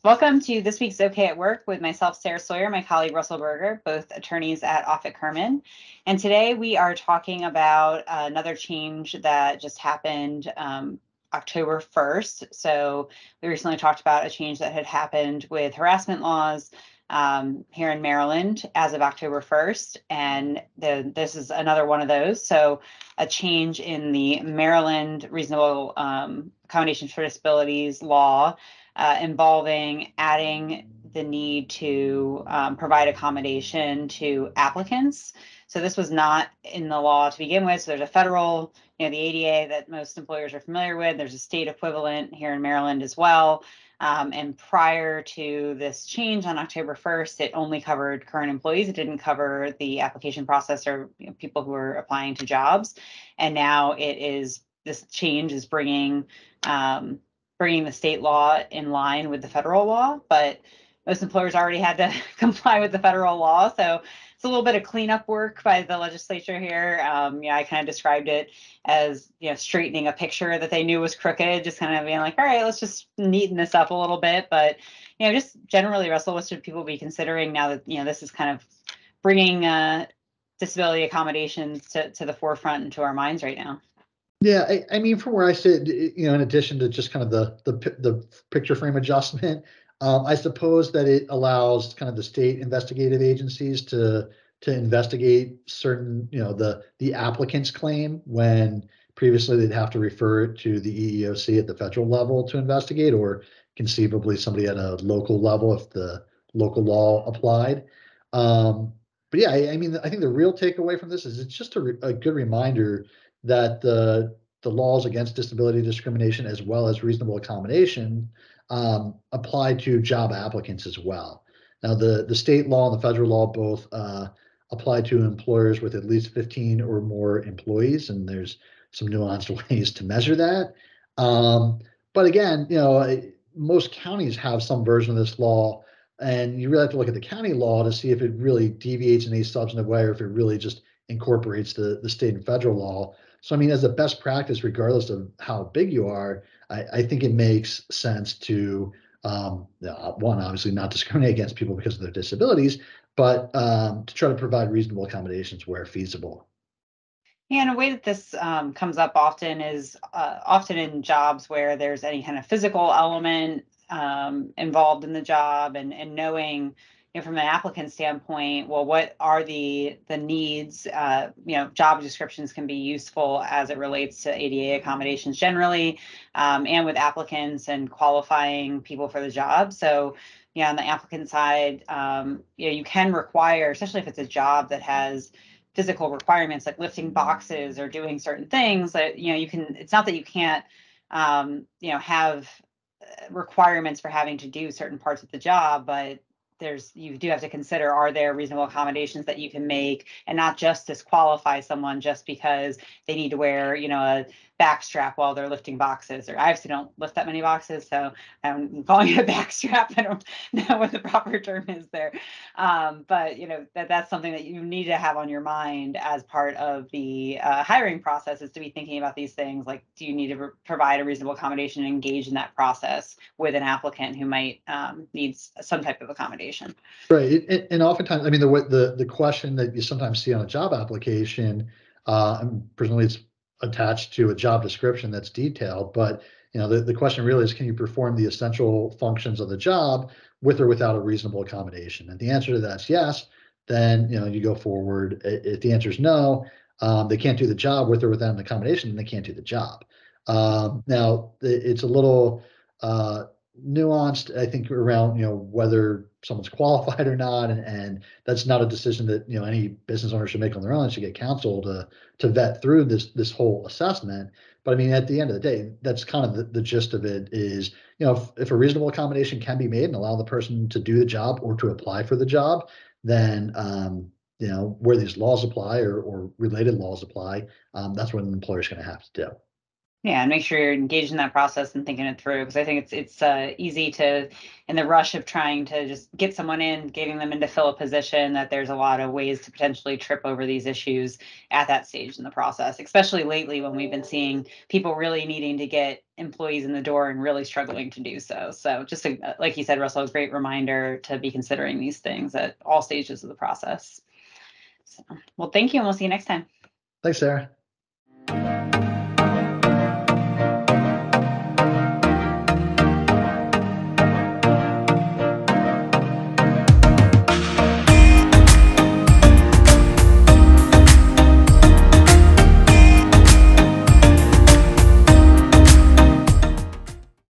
Welcome to this week's OK at Work with myself, Sarah Sawyer, my colleague Russell Berger, both attorneys at Offit Kurman. And today we are talking about another change that just happened October 1st. So we recently talked about a change that had happened with harassment laws here in Maryland as of October 1st. And this is another one of those. So a change in the Maryland Reasonable Accommodations for Disabilities law involving adding the need to provide accommodation to applicants. So this was not in the law to begin with. So there's a federal, the ADA that most employers are familiar with. There's a state equivalent here in Maryland as well. And prior to this change on October 1st, it only covered current employees. It didn't cover the application process or people who are applying to jobs. And now this change is bringing the state law in line with the federal law, but most employers already had to comply with the federal law. So it's a little bit of cleanup work by the legislature here. I kind of described it as, straightening a picture that they knew was crooked, just kind of being like, all right, let's just neaten this up a little bit. But, just generally, Russell, what should people be considering now that, this is kind of bringing disability accommodations to the forefront into our minds right now? Yeah, I mean, from where I sit, in addition to just kind of the picture frame adjustment, I suppose that it allows kind of the state investigative agencies to investigate certain, the applicant's claim when previously they'd have to refer it to the EEOC at the federal level to investigate, or conceivably somebody at a local level if the local law applied. But yeah, I mean, I think the real takeaway from this is it's just a good reminder that the laws against disability discrimination as well as reasonable accommodation apply to job applicants as well. Now, the state law and the federal law both apply to employers with at least 15 or more employees, and there's some nuanced ways to measure that. But again, most counties have some version of this law, and you really have to look at the county law to see if it really deviates in a substantive way or if it really just incorporates the state and federal law. So, I mean, as a best practice, regardless of how big you are, I think it makes sense to, one, obviously not discriminate against people because of their disabilities, but to try to provide reasonable accommodations where feasible. Yeah, and a way that this comes up often is often in jobs where there's any kind of physical element involved in the job, and knowing, from an applicant standpoint, well, what are the needs? Job descriptions can be useful as it relates to ADA accommodations generally, and with applicants and qualifying people for the job. So, on the applicant side, you can require, especially if it's a job that has physical requirements like lifting boxes or doing certain things, that you can. It's not that you can't have requirements for having to do certain parts of the job, but you do have to consider, are there reasonable accommodations that you can make and not just disqualify someone just because they need to wear a back strap while they're lifting boxes. Or I obviously don't lift that many boxes, so I'm calling it a back strap. I don't know what the proper term is there, but that's something that you need to have on your mind as part of the hiring process, is to be thinking about these things like, do you need to provide a reasonable accommodation and engage in that process with an applicant who might need some type of accommodation. Right, and oftentimes, I mean, the question that you sometimes see on a job application, presumably it's attached to a job description that's detailed, but the question really is, can you perform the essential functions of the job with or without a reasonable accommodation? And the answer to that's yes, then you go forward. If the answer is no, they can't do the job with or without an accommodation, then they can't do the job. Now it's a little nuanced, I think, around whether someone's qualified or not, and that's not a decision that any business owner should make on their own. They should get counsel to vet through this whole assessment. But I mean, at the end of the day, that's kind of the gist of it is, if a reasonable accommodation can be made and allow the person to do the job or to apply for the job, then where these laws apply or related laws apply, that's what an employer is going to have to do. Yeah, and make sure you're engaged in that process and thinking it through, because I think it's easy to, in the rush of trying to just get someone in, getting them in to fill a position, that there's a lot of ways to potentially trip over these issues at that stage in the process, especially lately when we've been seeing people really needing to get employees in the door and really struggling to do so. So just like you said, Russell, a great reminder to be considering these things at all stages of the process. So, well, thank you, and we'll see you next time. Thanks, Sarah.